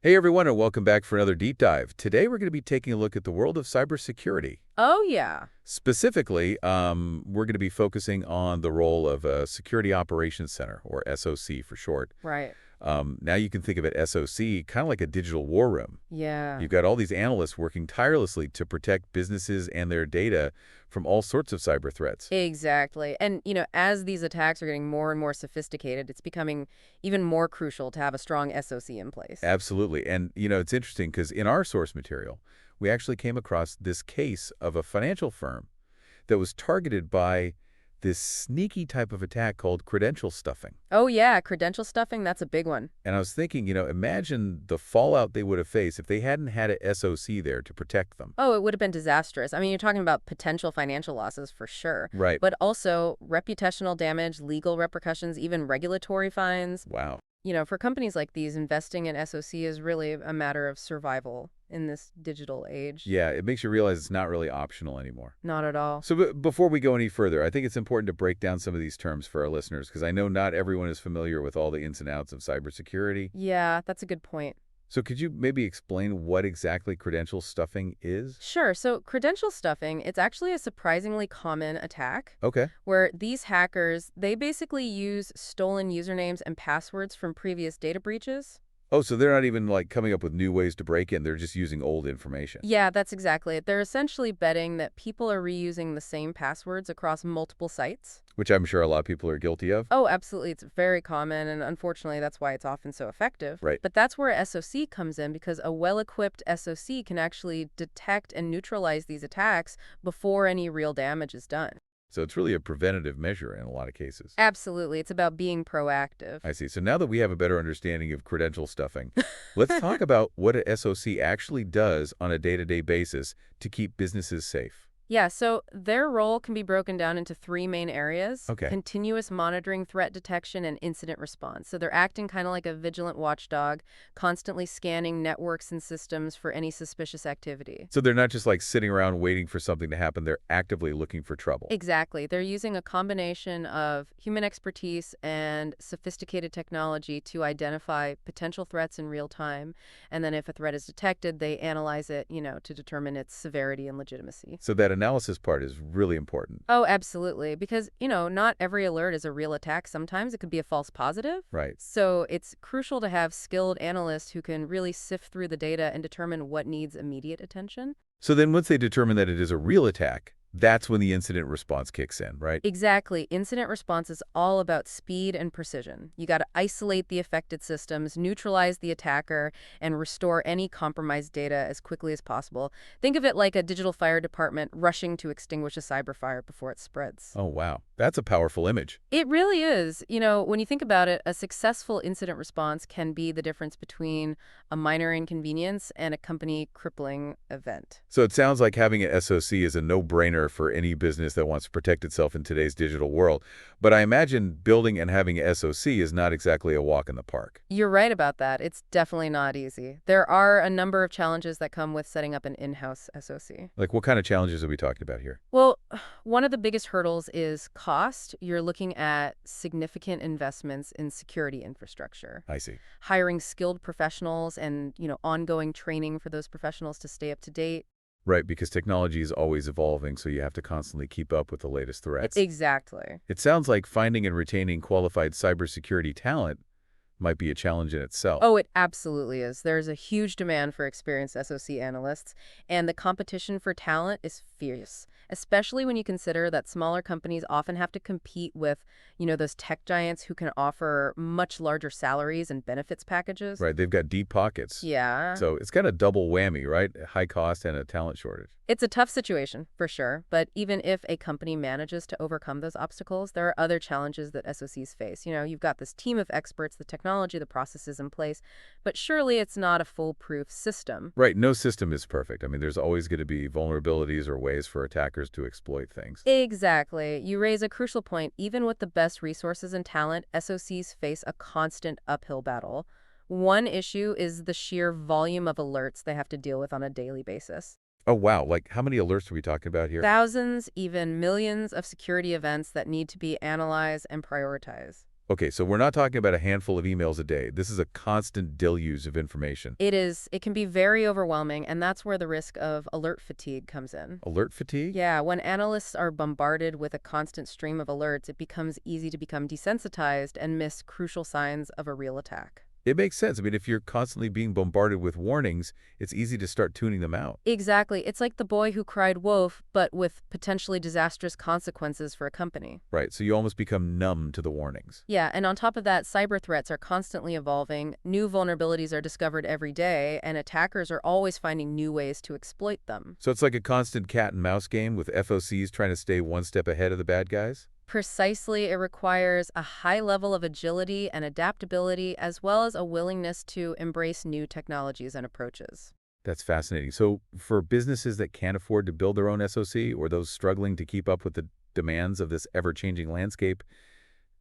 Hey everyone, and welcome back for another deep dive. Today we're going to be taking a look at the world of cybersecurity. Oh, yeah. Specifically, we're going to be focusing on the role of a Security Operations Center, or SOC for short. Right. Now you can think of it SOC kind of like a digital war room. Yeah. You've got all these analysts working tirelessly to protect businesses and their data from all sorts of cyber threats. Exactly. And, as these attacks are getting more and more sophisticated, it's becoming even more crucial to have a strong SOC in place. Absolutely. And, it's interesting because in our source material, we actually came across this case of a financial firm that was targeted by this sneaky type of attack called credential stuffing. Oh, yeah. Credential stuffing, that's a big one. And I was thinking, imagine the fallout they would have faced if they hadn't had a SOC there to protect them. Oh, it would have been disastrous. I mean, you're talking about potential financial losses for sure, Right. but also reputational damage, legal repercussions, even regulatory fines. Wow. For companies like these, investing in SOC is really a matter of survival in this digital age. Yeah, it makes you realize it's not really optional anymore. Not at all. So before we go any further, I think it's important to break down some of these terms for our listeners because I know not everyone is familiar with all the ins and outs of cybersecurity. Yeah, that's a good point. So could you maybe explain what exactly credential stuffing is? Sure. So credential stuffing, it's actually a surprisingly common attack Okay. where these hackers, they basically use stolen usernames and passwords from previous data breaches. Oh, so they're not even like coming up with new ways to break in. They're just using old information. Yeah, that's exactly it. They're essentially betting that people are reusing the same passwords across multiple sites. Which I'm sure a lot of people are guilty of. Oh, absolutely. It's very common, and unfortunately, that's why it's often so effective. Right. But that's where SOC comes in because a well-equipped SOC can actually detect and neutralize these attacks before any real damage is done. So it's really a preventative measure in a lot of cases. Absolutely. It's about being proactive. I see. So now that we have a better understanding of credential stuffing, let's talk about what a SOC actually does on a day-to-day basis to keep businesses safe. Yeah, so their role can be broken down into three main areas: Okay. continuous monitoring, threat detection, and incident response. So they're acting kind of like a vigilant watchdog, constantly scanning networks and systems for any suspicious activity. So they're not just like sitting around waiting for something to happen. They're actively looking for trouble. Exactly. They're using a combination of human expertise and sophisticated technology to identify potential threats in real time. And then if a threat is detected, they analyze it, to determine its severity and legitimacy. So that analysis part is really important. Oh, absolutely. Because, not every alert is a real attack. Sometimes it could be a false positive. Right. So it's crucial to have skilled analysts who can really sift through the data and determine what needs immediate attention. So then once they determine that it is a real attack, that's when the incident response kicks in, right? Exactly. Incident response is all about speed and precision. You got to isolate the affected systems, neutralize the attacker, and restore any compromised data as quickly as possible. Think of it like a digital fire department rushing to extinguish a cyber fire before it spreads. Oh, wow. That's a powerful image. It really is. When you think about it, a successful incident response can be the difference between a minor inconvenience and a company crippling event. So it sounds like having an SOC is a no-brainer for any business that wants to protect itself in today's digital world. But I imagine building and having an SOC is not exactly a walk in the park. You're right about that. It's definitely not easy. There are a number of challenges that come with setting up an in-house SOC. Like what kind of challenges are we talking about here? Well, one of the biggest hurdles is cost. You're looking at significant investments in security infrastructure, I see. hiring skilled professionals and, ongoing training for those professionals to stay up to date. Right, because technology is always evolving, so you have to constantly keep up with the latest threats. Exactly. It sounds like finding and retaining qualified cybersecurity talent might be a challenge in itself. Oh, it absolutely is. There's a huge demand for experienced SOC analysts, and the competition for talent is fierce, especially when you consider that smaller companies often have to compete with, those tech giants who can offer much larger salaries and benefits packages. Right, they've got deep pockets. Yeah. So it's kind of double whammy, right? A high cost and a talent shortage. It's a tough situation, for sure, but even if a company manages to overcome those obstacles, there are other challenges that SOCs face. You've got this team of experts, the technology, the processes in place, but surely it's not a foolproof system. Right, no system is perfect. I mean, there's always going to be vulnerabilities or ways for attackers to exploit things. Exactly. You raise a crucial point. Even with the best resources and talent, SOCs face a constant uphill battle. One issue is the sheer volume of alerts they have to deal with on a daily basis. Oh, wow. Like, how many alerts are we talking about here? Thousands, even millions of security events that need to be analyzed and prioritized. Okay, so we're not talking about a handful of emails a day. This is a constant deluge of information. It can be very overwhelming, and that's where the risk of alert fatigue comes in. Alert fatigue? Yeah, when analysts are bombarded with a constant stream of alerts, it becomes easy to become desensitized and miss crucial signs of a real attack. It makes sense. I mean, if you're constantly being bombarded with warnings, it's easy to start tuning them out. Exactly. It's like the boy who cried wolf, but with potentially disastrous consequences for a company. Right, so you almost become numb to the warnings. Yeah, and on top of that, cyber threats are constantly evolving, new vulnerabilities are discovered every day, and attackers are always finding new ways to exploit them. So it's like a constant cat and mouse game with FOCs trying to stay one step ahead of the bad guys? Precisely, it requires a high level of agility and adaptability, as well as a willingness to embrace new technologies and approaches. That's fascinating. So for businesses that can't afford to build their own SOC or those struggling to keep up with the demands of this ever-changing landscape,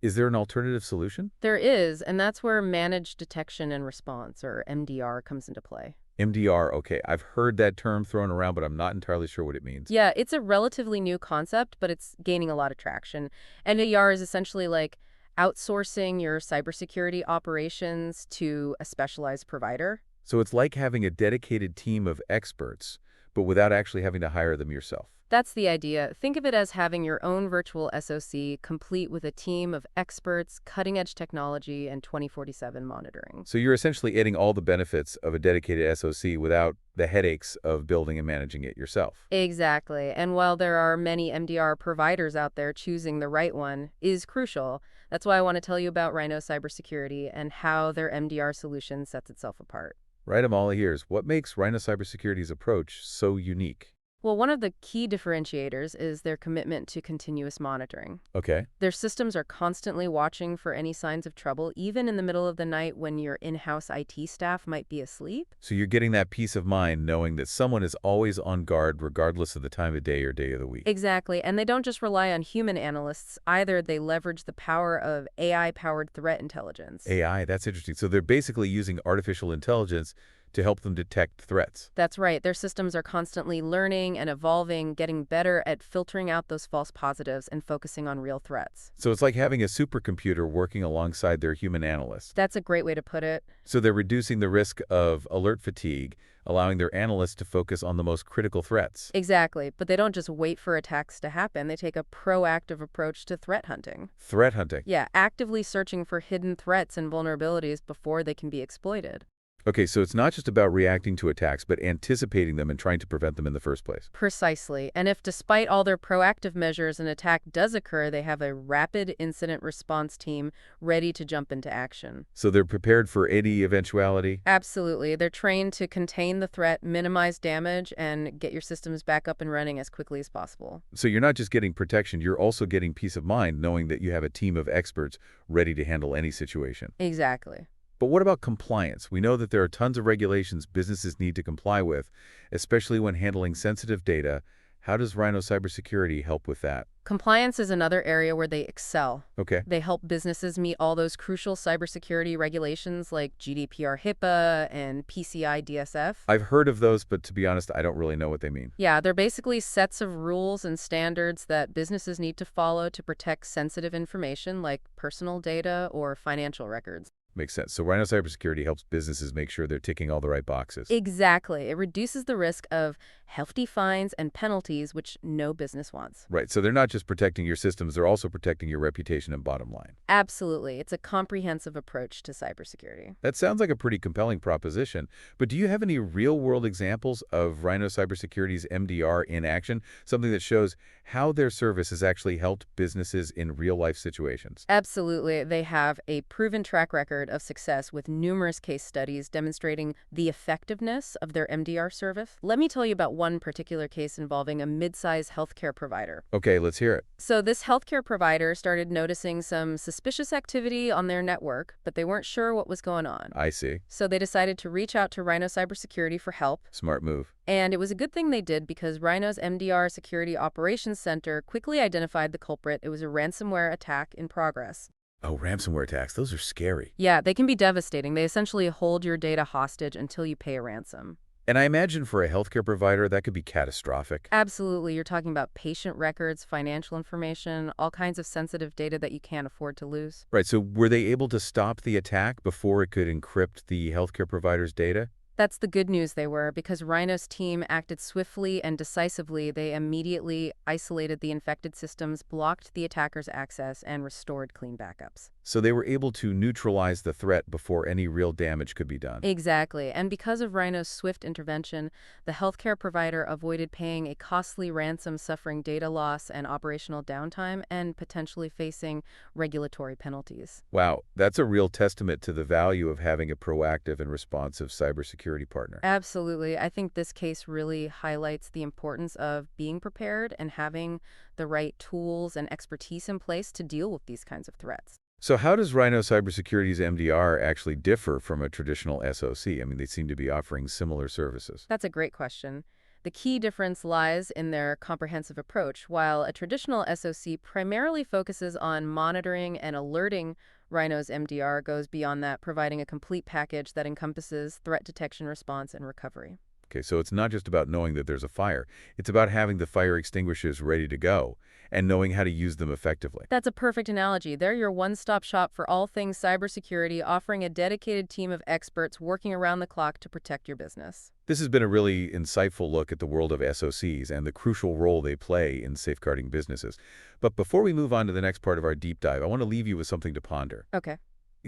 is there an alternative solution? There is, and that's where managed detection and response, or MDR, comes into play. MDR, okay, I've heard that term thrown around, but I'm not entirely sure what it means. Yeah, it's a relatively new concept, but it's gaining a lot of traction. MDR is essentially like outsourcing your cybersecurity operations to a specialized provider. So it's like having a dedicated team of experts, but without actually having to hire them yourself. That's the idea. Think of it as having your own virtual SOC, complete with a team of experts, cutting-edge technology, and 24/7 monitoring. So you're essentially adding all the benefits of a dedicated SOC without the headaches of building and managing it yourself. Exactly. And while there are many MDR providers out there, choosing the right one is crucial. That's why I want to tell you about Rhino Cybersecurity and how their MDR solution sets itself apart. Right, I'm all ears. What makes Rhino Cybersecurity's approach so unique? Well, one of the key differentiators is their commitment to continuous monitoring. Okay. Their systems are constantly watching for any signs of trouble, even in the middle of the night when your in-house IT staff might be asleep. So you're getting that peace of mind knowing that someone is always on guard regardless of the time of day or day of the week. Exactly, and they don't just rely on human analysts either. They leverage the power of AI-powered threat intelligence. AI, that's interesting. So they're basically using artificial intelligence to help them detect threats. That's right. Their systems are constantly learning and evolving, getting better at filtering out those false positives and focusing on real threats. So it's like having a supercomputer working alongside their human analysts. That's a great way to put it. So they're reducing the risk of alert fatigue, allowing their analysts to focus on the most critical threats. Exactly, but they don't just wait for attacks to happen. They take a proactive approach to threat hunting. Threat hunting. Yeah, actively searching for hidden threats and vulnerabilities before they can be exploited. Okay, so it's not just about reacting to attacks, but anticipating them and trying to prevent them in the first place. Precisely. And if despite all their proactive measures an attack does occur, they have a rapid incident response team ready to jump into action. So they're prepared for any eventuality? Absolutely. They're trained to contain the threat, minimize damage, and get your systems back up and running as quickly as possible. So you're not just getting protection, you're also getting peace of mind knowing that you have a team of experts ready to handle any situation. Exactly. But what about compliance? We know that there are tons of regulations businesses need to comply with, especially when handling sensitive data. How does Rhino Cybersecurity help with that? Compliance is another area where they excel. Okay. They help businesses meet all those crucial cybersecurity regulations like GDPR, HIPAA, and PCI DSF. I've heard of those, but to be honest, I don't really know what they mean. Yeah, they're basically sets of rules and standards that businesses need to follow to protect sensitive information like personal data or financial records. Makes sense. So Rhino Cybersecurity helps businesses make sure they're ticking all the right boxes. Exactly. It reduces the risk of hefty fines and penalties, which no business wants. Right. So they're not just protecting your systems, they're also protecting your reputation and bottom line. Absolutely. It's a comprehensive approach to cybersecurity. That sounds like a pretty compelling proposition, but do you have any real-world examples of Rhino Cybersecurity's MDR in action, something that shows how their service has actually helped businesses in real-life situations? Absolutely. They have a proven track record of success with numerous case studies demonstrating the effectiveness of their MDR service. Let me tell you about one particular case involving a mid-size healthcare provider. Okay, let's hear it. So this healthcare provider started noticing some suspicious activity on their network, but they weren't sure what was going on. I see. So they decided to reach out to Rhino Cybersecurity for help. Smart move. And it was a good thing they did because Rhino's MDR Security Operations Center quickly identified the culprit. It was a ransomware attack in progress. Oh, ransomware attacks. Those are scary. Yeah, they can be devastating. They essentially hold your data hostage until you pay a ransom. And I imagine for a healthcare provider, that could be catastrophic. Absolutely. You're talking about patient records, financial information, all kinds of sensitive data that you can't afford to lose. Right, so were they able to stop the attack before it could encrypt the healthcare provider's data? That's the good news they were, because Rhino's team acted swiftly and decisively. They immediately isolated the infected systems, blocked the attacker's access, and restored clean backups. So they were able to neutralize the threat before any real damage could be done. Exactly. And because of Rhino's swift intervention, the healthcare provider avoided paying a costly ransom, suffering data loss and operational downtime, and potentially facing regulatory penalties. Wow, that's a real testament to the value of having a proactive and responsive cybersecurity partner. Absolutely. I think this case really highlights the importance of being prepared and having the right tools and expertise in place to deal with these kinds of threats. So how does Rhino Cybersecurity's MDR actually differ from a traditional SOC? I mean, they seem to be offering similar services. That's a great question. The key difference lies in their comprehensive approach. While a traditional SOC primarily focuses on monitoring and alerting, Rhino's MDR goes beyond that, providing a complete package that encompasses threat detection, response, and recovery. Okay, so it's not just about knowing that there's a fire. It's about having the fire extinguishers ready to go and knowing how to use them effectively. That's a perfect analogy. They're your one-stop shop for all things cybersecurity, offering a dedicated team of experts working around the clock to protect your business. This has been a really insightful look at the world of SOCs and the crucial role they play in safeguarding businesses. But before we move on to the next part of our deep dive, I want to leave you with something to ponder. Okay.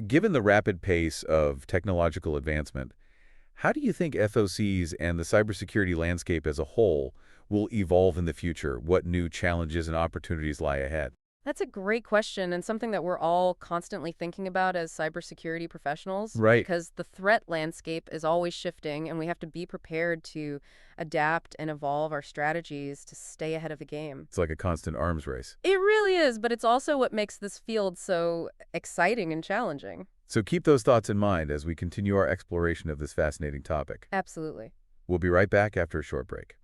Given the rapid pace of technological advancement, how do you think SOCs and the cybersecurity landscape as a whole will evolve in the future? What new challenges and opportunities lie ahead? That's a great question, and something that we're all constantly thinking about as cybersecurity professionals. Right. Because the threat landscape is always shifting, and we have to be prepared to adapt and evolve our strategies to stay ahead of the game. It's like a constant arms race. It really is, but it's also what makes this field so exciting and challenging. So keep those thoughts in mind as we continue our exploration of this fascinating topic. Absolutely. We'll be right back after a short break.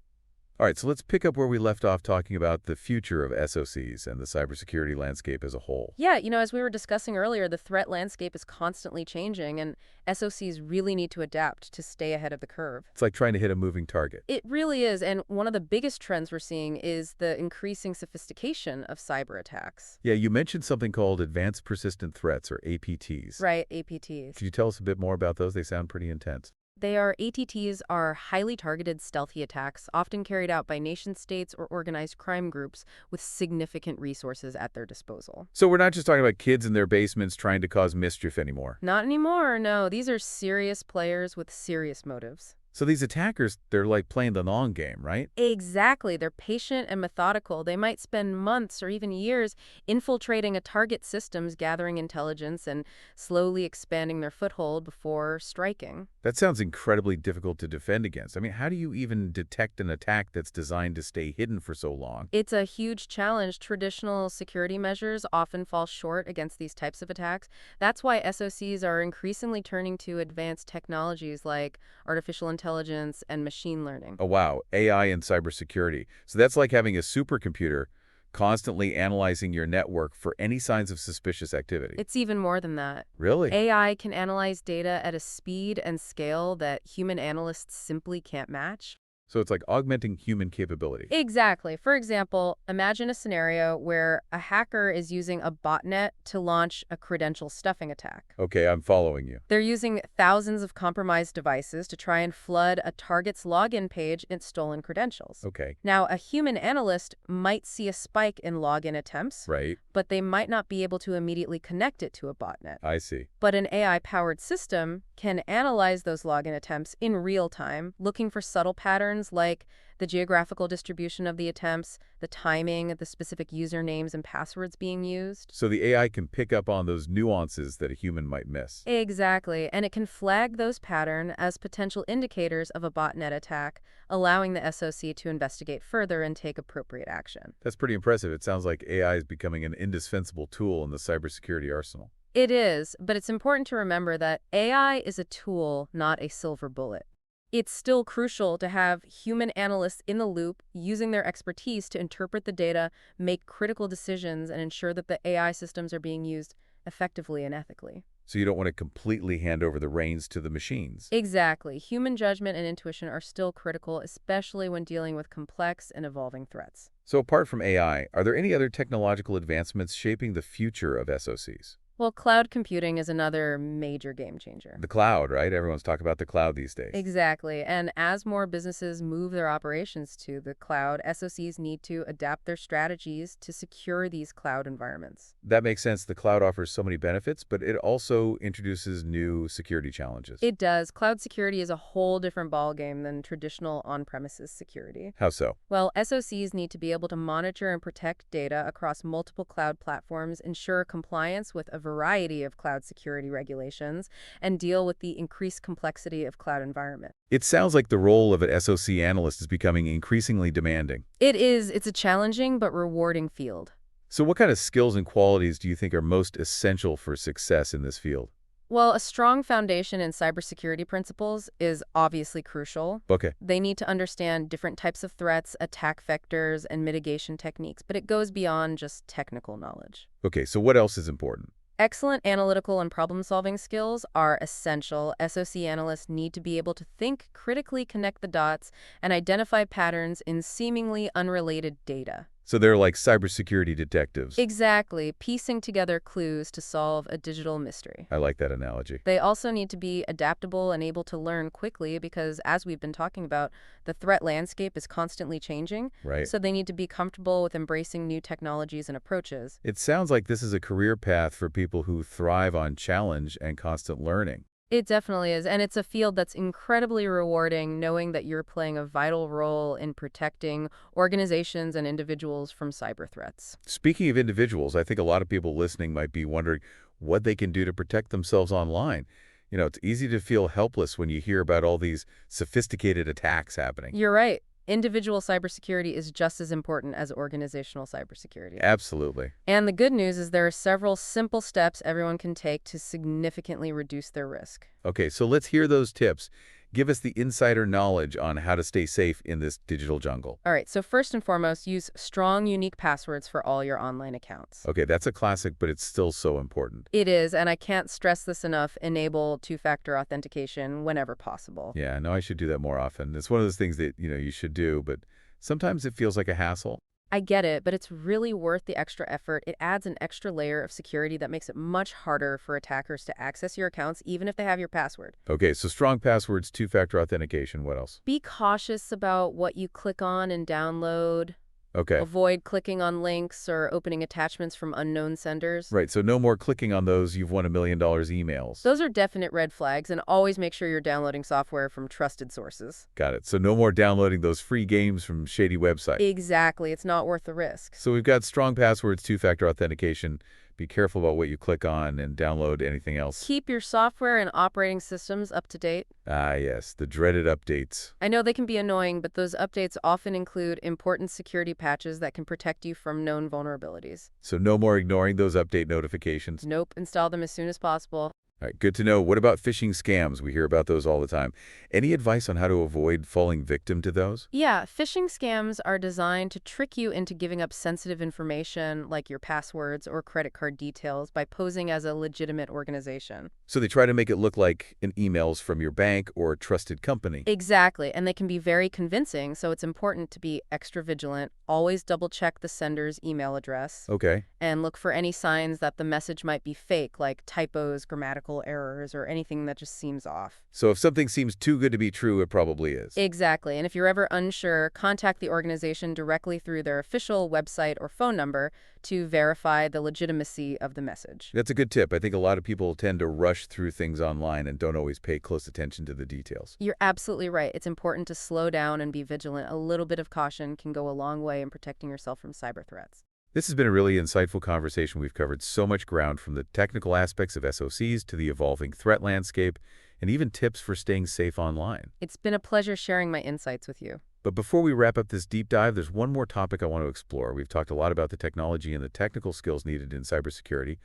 All right, so let's pick up where we left off talking about the future of SOCs and the cybersecurity landscape as a whole. Yeah, as we were discussing earlier, the threat landscape is constantly changing, and SOCs really need to adapt to stay ahead of the curve. It's like trying to hit a moving target. It really is, and one of the biggest trends we're seeing is the increasing sophistication of cyber attacks. Yeah, you mentioned something called advanced persistent threats, or APTs. Right, APTs. Could you tell us a bit more about those? They sound pretty intense. ATTs are highly targeted stealthy attacks, often carried out by nation-states or organized crime groups with significant resources at their disposal. So we're not just talking about kids in their basements trying to cause mischief anymore. Not anymore, no. These are serious players with serious motives. So these attackers, they're like playing the long game, right? Exactly. They're patient and methodical. They might spend months or even years infiltrating a target systems, gathering intelligence, and slowly expanding their foothold before striking. That sounds incredibly difficult to defend against. I mean, how do you even detect an attack that's designed to stay hidden for so long? It's a huge challenge. Traditional security measures often fall short against these types of attacks. That's why SOCs are increasingly turning to advanced technologies like artificial intelligence and machine learning. Oh, wow. AI and cybersecurity. So that's like having a supercomputer constantly analyzing your network for any signs of suspicious activity. It's even more than that. Really? AI can analyze data at a speed and scale that human analysts simply can't match. So it's like augmenting human capability. Exactly. For example, imagine a scenario where a hacker is using a botnet to launch a credential stuffing attack. Okay, I'm following you. They're using thousands of compromised devices to try and flood a target's login page in stolen credentials. Okay. Now, a human analyst might see a spike in login attempts, Right. but they might not be able to immediately connect it to a botnet. I see. But an AI-powered system can analyze those login attempts in real time, looking for subtle patterns like the geographical distribution of the attempts, the timing, the specific usernames and passwords being used. So the AI can pick up on those nuances that a human might miss. Exactly, and it can flag those patterns as potential indicators of a botnet attack, allowing the SOC to investigate further and take appropriate action. That's pretty impressive. It sounds like AI is becoming an indispensable tool in the cybersecurity arsenal. It is, but it's important to remember that AI is a tool, not a silver bullet. It's still crucial to have human analysts in the loop, using their expertise to interpret the data, make critical decisions, and ensure that the AI systems are being used effectively and ethically. So you don't want to completely hand over the reins to the machines. Exactly. Human judgment and intuition are still critical, especially when dealing with complex and evolving threats. So apart from AI, are there any other technological advancements shaping the future of SOCs? Well, cloud computing is another major game changer. The cloud, right? Everyone's talking about the cloud these days. Exactly. And as more businesses move their operations to the cloud, SOCs need to adapt their strategies to secure these cloud environments. That makes sense. The cloud offers so many benefits, but it also introduces new security challenges. It does. Cloud security is a whole different ballgame than traditional on-premises security. How so? Well, SOCs need to be able to monitor and protect data across multiple cloud platforms, ensure compliance with a variety of cloud security regulations, and deal with the increased complexity of cloud environment. It sounds like the role of an SOC analyst is becoming increasingly demanding. It is. It's a challenging but rewarding field. So what kind of skills and qualities do you think are most essential for success in this field? Well, a strong foundation in cybersecurity principles is obviously crucial. Okay. They need to understand different types of threats, attack vectors, and mitigation techniques, but it goes beyond just technical knowledge. Okay, so what else is important? Excellent analytical and problem-solving skills are essential. SOC analysts need to be able to think, critically connect the dots, and identify patterns in seemingly unrelated data. So they're like cybersecurity detectives. Exactly, piecing together clues to solve a digital mystery. I like that analogy. They also need to be adaptable and able to learn quickly because, as we've been talking about, the threat landscape is constantly changing. Right. So they need to be comfortable with embracing new technologies and approaches. It sounds like this is a career path for people who thrive on challenge and constant learning. It definitely is, and it's a field that's incredibly rewarding, knowing that you're playing a vital role in protecting organizations and individuals from cyber threats. Speaking of individuals, I think a lot of people listening might be wondering what they can do to protect themselves online. You know, it's easy to feel helpless when you hear about all these sophisticated attacks happening. You're right. Individual cybersecurity is just as important as organizational cybersecurity. Absolutely. And the good news is there are several simple steps everyone can take to significantly reduce their risk. Okay, so let's hear those tips. Give us the insider knowledge on how to stay safe in this digital jungle. All right, so first and foremost, use strong, unique passwords for all your online accounts. Okay, that's a classic, but it's still so important. It is, and I can't stress this enough, enable two-factor authentication whenever possible. Yeah, no, I should do that more often. It's one of those things that, you should do, but sometimes it feels like a hassle. I get it, but it's really worth the extra effort. It adds an extra layer of security that makes it much harder for attackers to access your accounts, even if they have your password. Okay, so strong passwords, two-factor authentication, what else? Be cautious about what you click on and download. Okay. Avoid clicking on links or opening attachments from unknown senders. Right, so no more clicking on those "you've won $1 million" emails. Those are definite red flags, and always make sure you're downloading software from trusted sources. Got it. So no more downloading those free games from shady websites. Exactly. It's not worth the risk. So we've got strong passwords, two-factor authentication. Be careful about what you click on and download anything else. Keep your software and operating systems up to date. Ah, yes, the dreaded updates. I know they can be annoying, but those updates often include important security patches that can protect you from known vulnerabilities. So no more ignoring those update notifications. Nope, install them as soon as possible. All right, good to know. What about phishing scams? We hear about those all the time. Any advice on how to avoid falling victim to those? Yeah, phishing scams are designed to trick you into giving up sensitive information like your passwords or credit card details by posing as a legitimate organization. So they try to make it look like an email's from your bank or a trusted company. Exactly, and they can be very convincing, so it's important to be extra vigilant. Always double-check the sender's email address. Okay. And look for any signs that the message might be fake, like typos, grammatical errors, or anything that just seems off. So if something seems too good to be true, it probably is. Exactly, and if you're ever unsure, contact the organization directly through their official website or phone number to verify the legitimacy of the message. That's a good tip. I think a lot of people tend to rush through things online and don't always pay close attention to the details. You're absolutely right. It's important to slow down and be vigilant. A little bit of caution can go a long way in protecting yourself from cyber threats. This has been a really insightful conversation. We've covered so much ground, from the technical aspects of SOCs to the evolving threat landscape, and even tips for staying safe online. It's been a pleasure sharing my insights with you. But before we wrap up this deep dive, there's one more topic I want to explore. We've talked a lot about the technology and the technical skills needed in cybersecurity,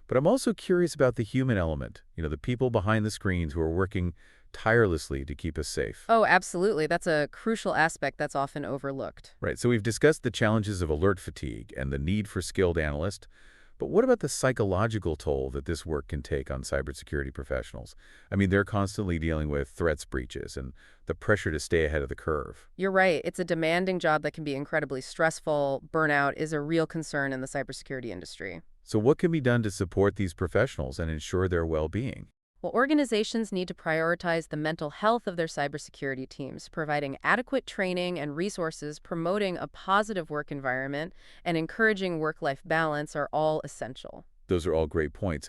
but I'm also curious about the human element, the people behind the screens who are working tirelessly to keep us safe. Oh, absolutely. That's a crucial aspect that's often overlooked. Right, so we've discussed the challenges of alert fatigue and the need for skilled analysts, But what about the psychological toll that this work can take on cybersecurity professionals? I mean, they're constantly dealing with threats, breaches, and the pressure to stay ahead of the curve. You're right. It's a demanding job that can be incredibly stressful. Burnout is a real concern in the cybersecurity industry. So what can be done to support these professionals and ensure their well-being? Well, organizations need to prioritize the mental health of their cybersecurity teams, providing adequate training and resources, promoting a positive work environment, and encouraging work-life balance are all essential. Those are all great points.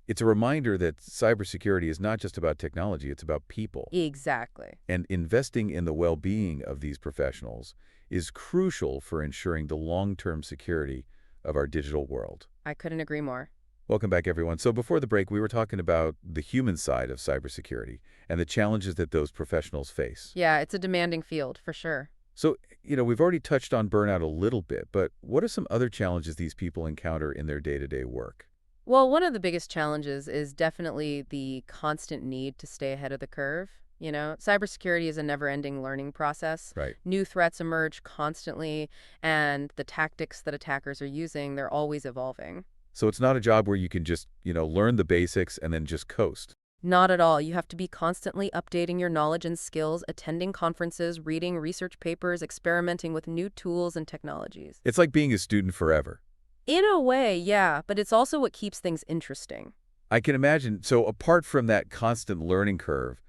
It's a reminder that cybersecurity is not just about technology, it's about people. Exactly. And investing in the well-being of these professionals is crucial for ensuring the long-term security of our digital world. I couldn't agree more. Welcome back, everyone. So before the break, we were talking about the human side of cybersecurity and the challenges that those professionals face. Yeah, it's a demanding field, for sure. So, we've already touched on burnout a little bit, but what are some other challenges these people encounter in their day-to-day work? Well, one of the biggest challenges is definitely the constant need to stay ahead of the curve. Cybersecurity is a never-ending learning process. Right. New threats emerge constantly, and the tactics that attackers are using, they're always evolving. So it's not a job where you can just, learn the basics and then just coast. Not at all. You have to be constantly updating your knowledge and skills, attending conferences, reading research papers, experimenting with new tools and technologies. It's like being a student forever. In a way, yeah, but it's also what keeps things interesting. I can imagine. So apart from that constant learning curve,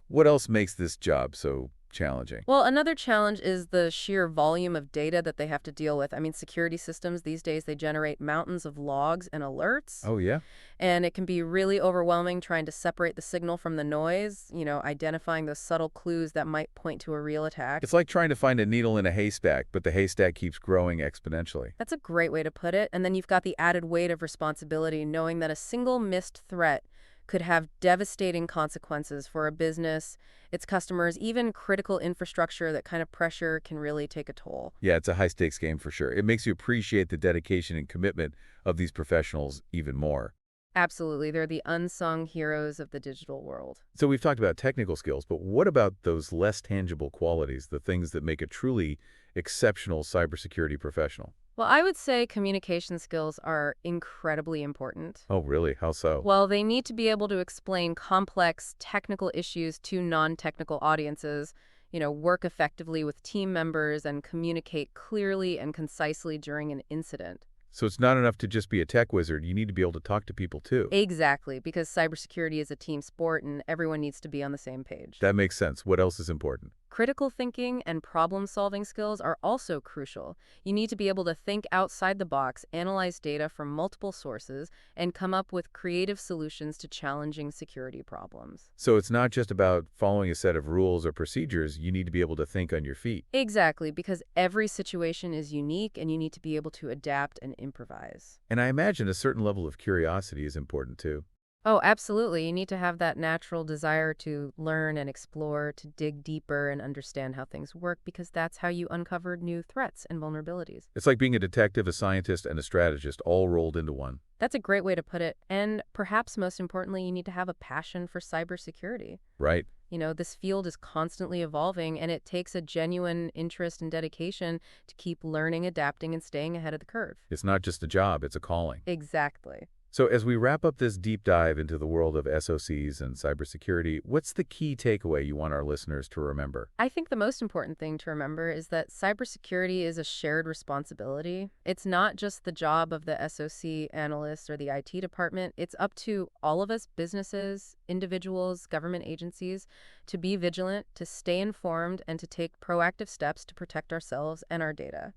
what else makes this job so challenging? Well, another challenge is the sheer volume of data that they have to deal with. I mean, security systems these days, they generate mountains of logs and alerts, Oh, yeah? and it can be really overwhelming trying to separate the signal from the noise, identifying those subtle clues that might point to a real attack. It's like trying to find a needle in a haystack, but the haystack keeps growing exponentially. That's a great way to put it. And then you've got the added weight of responsibility, knowing that a single missed threat could have devastating consequences for a business, its customers, even critical infrastructure. That kind of pressure can really take a toll. Yeah, it's a high-stakes game for sure. It makes you appreciate the dedication and commitment of these professionals even more. Absolutely. They're the unsung heroes of the digital world. So we've talked about technical skills, but what about those less tangible qualities, the things that make a truly exceptional cybersecurity professional? Well, I would say communication skills are incredibly important. Oh, really? How so? Well, they need to be able to explain complex technical issues to non-technical audiences, work effectively with team members, and communicate clearly and concisely during an incident. So it's not enough to just be a tech wizard. You need to be able to talk to people too. Exactly, because cybersecurity is a team sport and everyone needs to be on the same page. That makes sense. What else is important? Critical thinking and problem-solving skills are also crucial. You need to be able to think outside the box, analyze data from multiple sources, and come up with creative solutions to challenging security problems. So it's not just about following a set of rules or procedures. You need to be able to think on your feet. Exactly, because every situation is unique and you need to be able to adapt and improvise. And I imagine a certain level of curiosity is important too. Oh, absolutely. You need to have that natural desire to learn and explore, to dig deeper and understand how things work, because that's how you uncover new threats and vulnerabilities. It's like being a detective, a scientist, and a strategist all rolled into one. That's a great way to put it. And perhaps most importantly, you need to have a passion for cybersecurity. Right. This field is constantly evolving, and it takes a genuine interest and dedication to keep learning, adapting, and staying ahead of the curve. It's not just a job, it's a calling. Exactly. So as we wrap up this deep dive into the world of SOCs and cybersecurity, what's the key takeaway you want our listeners to remember? I think the most important thing to remember is that cybersecurity is a shared responsibility. It's not just the job of the SOC analyst or the IT department. It's up to all of us, businesses, individuals, government agencies, to be vigilant, to stay informed, and to take proactive steps to protect ourselves and our data.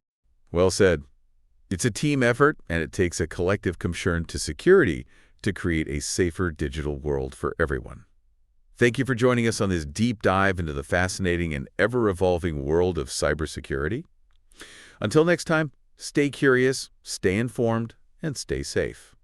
Well said. It's a team effort, and it takes a collective concern to security to create a safer digital world for everyone. Thank you for joining us on this deep dive into the fascinating and ever-evolving world of cybersecurity. Until next time, stay curious, stay informed, and stay safe.